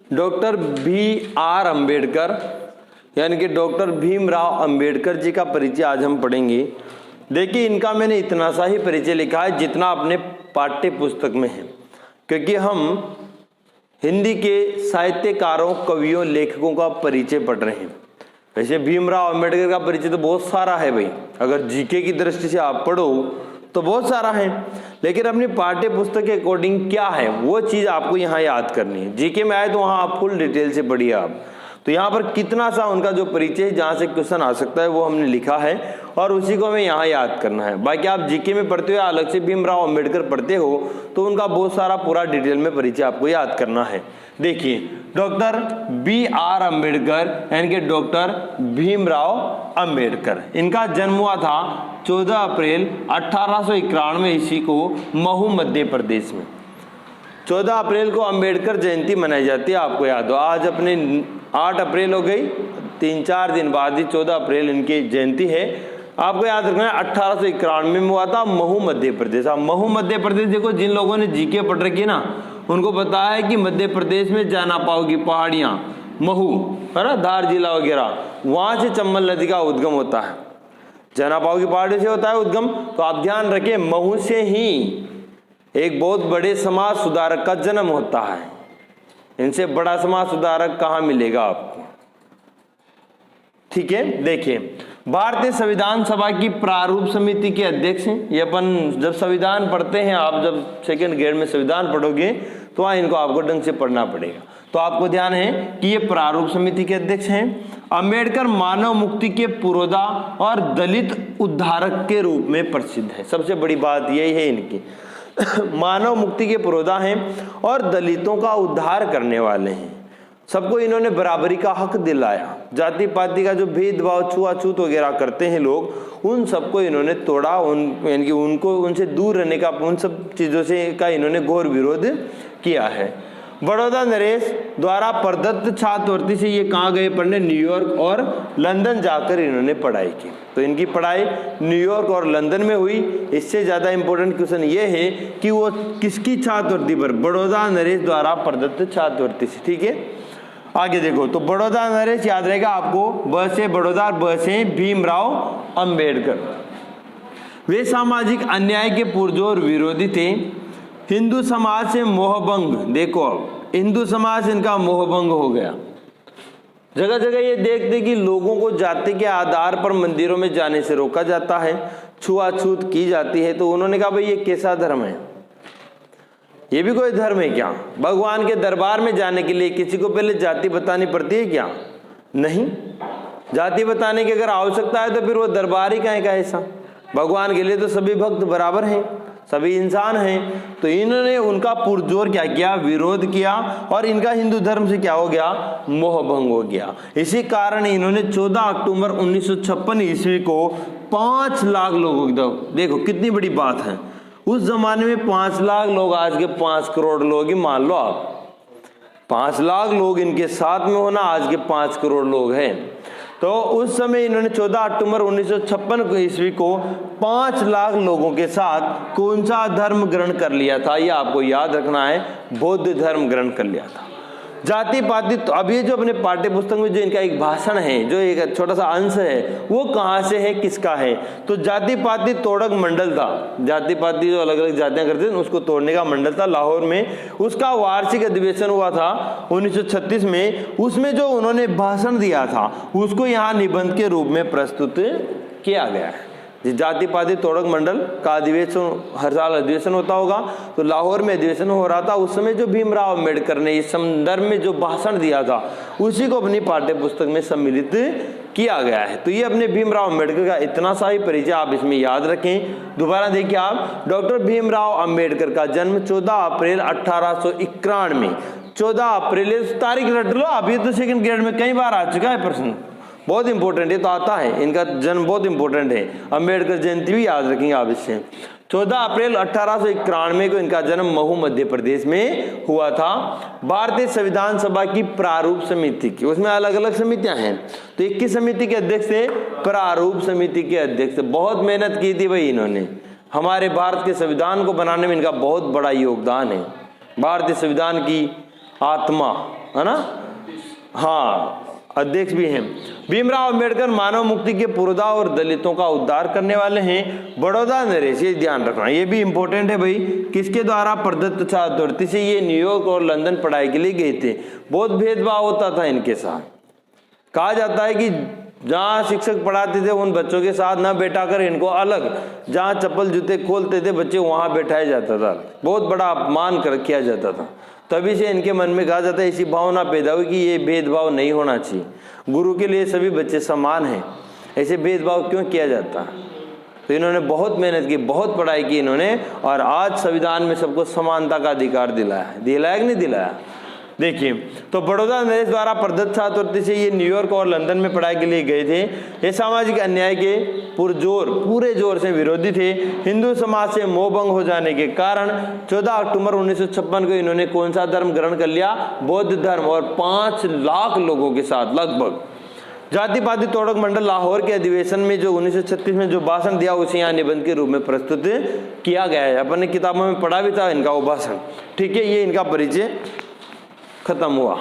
Doctor B.R. Ambedkar यानी कि doctor Bhimrao Ambedkar ji का परिचय आज हम पढ़ेंगे। देखिए, इनका मैंने इतना सा ही परिचय लिखा है जितना अपने पाठ्य पुस्तक में है, क्योंकि हम हिंदी के साहित्यकारों, कवियों, लेखकों का परिचय पढ़ रहे हैं। वैसे भीमराव अंबेडकर का परिचय तो बहुत सारा है भाई, अगर जीके की दृष्टि से आप पढ़ो तो बहुत सारा है, लेकिन अपनी पाठ्य पुस्तक के अकॉर्डिंग क्या है वो चीज़ आपको यहाँ याद करनी है। जीके में आए तो वहाँ आप फुल डिटेल से पढ़िए आप। तो यहाँ पर कितना सा उनका जो परिचय है, जहाँ से क्वेश्चन आ सकता है, वो हमने लिखा है और उसी को हमें यहाँ याद करना है। बाकी आप जीके में पढ़ते हो या अलग से भीमराव अंबेडकर पढ़ते हो तो उनका बहुत सारा पूरा डिटेल में परिचय आपको याद करना है। देखिए, डॉक्टर B.R. अम्बेडकर यानी कि डॉक्टर भीमराव अंबेडकर, इनका जन्म हुआ था 14 अप्रैल 1891 ईस्वी को महू मध्य प्रदेश में। 14 अप्रैल को अंबेडकर जयंती मनाई जाती है, आपको याद हो। आज अपने 8 अप्रैल हो गई, 3-4 दिन बाद ही 14 अप्रैल इनकी जयंती है। आपको याद रखना है 1891 में हुआ था, महू मध्य प्रदेश। अब महू मध्य प्रदेश देखो, जिन लोगों ने जीके पढ़ रखी है ना, उनको पता है कि मध्य प्रदेश में जानापाव की पहाड़ियाँ, महू है ना, धार जिला वगैरह, वहाँ से चंबल नदी का उद्गम होता है। जानापाव की पहाड़ी से होता है उद्गम। तो आप ध्यान रखें, महू से ही एक बहुत बड़े समाज सुधारक का जन्म होता है। इनसे बड़ा समाज सुधारक कहाँ मिलेगा आपको, ठीक है। देखिए, भारतीय संविधान सभा की प्रारूप समिति के अध्यक्ष हैं। ये अपन जब संविधान पढ़ते हैं, आप जब सेकेंड ग्रेड में संविधान पढ़ोगे तो वहाँ इनको आपको ढंग से पढ़ना पड़ेगा। तो आपको ध्यान है कि ये प्रारूप समिति के अध्यक्ष हैं। अंबेडकर मानव मुक्ति के पुरोधा और दलित उद्धारक के रूप में प्रसिद्ध है। सबसे बड़ी बात यही है इनकी, मानव मुक्ति के पुरोधा हैं और दलितों का उद्धार करने वाले हैं। सबको इन्होंने बराबरी का हक दिलाया। जाति पाति का जो भेदभाव, छुआछूत वगैरह करते हैं लोग, उन सबको इन्होंने तोड़ा। यानी कि उनको, उनसे दूर रहने का, उन सब चीज़ों से का इन्होंने घोर विरोध किया है। बड़ौदा नरेश द्वारा प्रदत्त छात्रवृत्ति से ये कहाँ गए पढ़ने, न्यूयॉर्क और लंदन जाकर इन्होंने पढ़ाई की। तो इनकी पढ़ाई न्यूयॉर्क और लंदन में हुई। इससे ज़्यादा इंपॉर्टेंट क्वेश्चन ये है कि वो किसकी छात्रवृत्ति पर, बड़ौदा नरेश द्वारा प्रदत्त छात्रवृत्ति से, ठीक है। आगे देखो, तो बड़ौदा नरेश याद रहेगा आपको, ब से बड़ौदा, ब से भीमराव अंबेडकर। वे सामाजिक अन्याय के पुरजोर विरोधी थे। हिंदू समाज से मोहभंग, देखो अब हिंदू समाज इनका मोहभंग हो गया। जगह जगह ये देखते कि लोगों को जाति के आधार पर मंदिरों में जाने से रोका जाता है, छुआछूत की जाती है। तो उन्होंने कहा भाई ये कैसा धर्म है, ये भी कोई धर्म है क्या? भगवान के दरबार में जाने के लिए किसी को पहले जाति बतानी पड़ती है क्या? नहीं। जाति बताने की अगर आवश्यकता है तो फिर वो दरबार ही कहें का ऐसा। भगवान के लिए तो सभी भक्त बराबर हैं, सभी इंसान हैं। तो इन्होंने उनका पुरजोर क्या किया, विरोध किया, और इनका हिंदू धर्म से क्या हो गया, मोहभंग हो गया। इसी कारण इन्होंने 14 अक्टूबर 1956 ईस्वी को 5 लाख लोगों की, देखो कितनी बड़ी बात है, उस जमाने में 5 लाख लोग, आज के 5 करोड़ लोग ही मान लो आप। 5 लाख लोग इनके साथ में होना, आज के 5 करोड़ लोग हैं। तो उस समय इन्होंने 14 अक्टूबर 1956 ईस्वी को 5 लाख लोगों के साथ कौन सा धर्म ग्रहण कर लिया था, ये आपको याद रखना है, बौद्ध धर्म ग्रहण कर लिया था। जाति पाति, तो अब ये जो अपने पाठ्य पुस्तक में जो इनका एक भाषण है, जो एक छोटा सा अंश है, वो कहाँ से है, किसका है? तो जाति पाति तोड़क मंडल था। जाति पाति जो अलग अलग जातियां करते थे उसको तोड़ने का मंडल था लाहौर में। उसका वार्षिक अधिवेशन हुआ था 1936 में। उसमें जो उन्होंने भाषण दिया था उसको यहाँ निबंध के रूप में प्रस्तुत किया गया है। जाति पाति तोड़क मंडल का अधिवेशन, हर साल अधिवेशन होता होगा, तो लाहौर में अधिवेशन हो रहा था। उस समय जो भीमराव अंबेडकर ने इस संदर्भ में जो भाषण दिया था उसी को अपनी पाठ्य पुस्तक में सम्मिलित किया गया है। तो ये अपने भीमराव अंबेडकर का इतना सा ही परिचय आप इसमें याद रखें। दोबारा देखिए आप, डॉक्टर भीमराव अंबेडकर का जन्म 14 अप्रैल 1891 में, 14 अप्रैल तारीख रट लो आप, ये तो सेकंड ग्रेड में कई बार आ चुका है प्रश्न, बहुत इंपॉर्टेंट है, तो आता है, इनका जन्म बहुत इंपॉर्टेंट है। अंबेडकर जयंती भी याद रखेंगे आप इससे। 14 अप्रैल 1891 को इनका जन्म महू मध्य प्रदेश में हुआ था। भारतीय संविधान सभा की प्रारूप समिति की, उसमें अलग अलग समितियां हैं, तो 21 समिति के अध्यक्ष थे, प्रारूप समिति के अध्यक्ष। बहुत मेहनत की थी भाई इन्होंने, हमारे भारत के संविधान को बनाने में इनका बहुत बड़ा योगदान है। भारतीय संविधान की आत्मा, है ना, हाँ, अध्यक्ष भी हैं। भीमराव अंबेडकर मानव मुक्ति के पुरोधा और दलितों का उद्धार करने वाले हैं। बड़ौदा नरेश, ये ध्यान रखना, ये भी इंपॉर्टेंट है भाई, किसके द्वारा प्रदत्त छात्रवृत्ति से ये न्यूयॉर्क और लंदन पढ़ाई के लिए गए थे। बहुत भेदभाव होता था इनके साथ, कहा जाता है कि जहाँ शिक्षक पढ़ाते थे उन बच्चों के साथ न बैठा कर इनको अलग, जहाँ चप्पल जूते खोलते थे बच्चे वहाँ बैठाया जाता था, बहुत बड़ा अपमान किया जाता था। तभी से इनके मन में कहा जाता है, ऐसी भावना पैदा हुई कि ये भेदभाव नहीं होना चाहिए, गुरु के लिए सभी बच्चे समान हैं, ऐसे भेदभाव क्यों किया जाता। तो इन्होंने बहुत मेहनत की, बहुत पढ़ाई की इन्होंने, और आज संविधान में सबको समानता का अधिकार दिलाया है। दिलाया कि नहीं दिलाया? देखिए, तो बड़ौदा नरेश द्वारा प्रदत्त छात्रवृत्ति से ये न्यूयॉर्क और लंदन में पढ़ाई के लिए गए थे। ये सामाजिक अन्याय के पूरे जोर से विरोधी थे। हिंदू समाज से मोहभंग हो जाने के कारण 14 अक्टूबर 1956 को इन्होंने कौन सा धर्म ग्रहण कर लिया? बौद्ध धर्म, और 5 लाख लोगों के साथ लगभग। जाति पाति तोड़क मंडल लाहौर के अधिवेशन में जो 1936 में जो भाषण दिया उसे यहाँ निबंध के रूप में प्रस्तुत किया गया है। अपन ने किताबों में पढ़ा भी था इनका वो भाषण। ठीक है, ये इनका परिचय खत्म हुआ।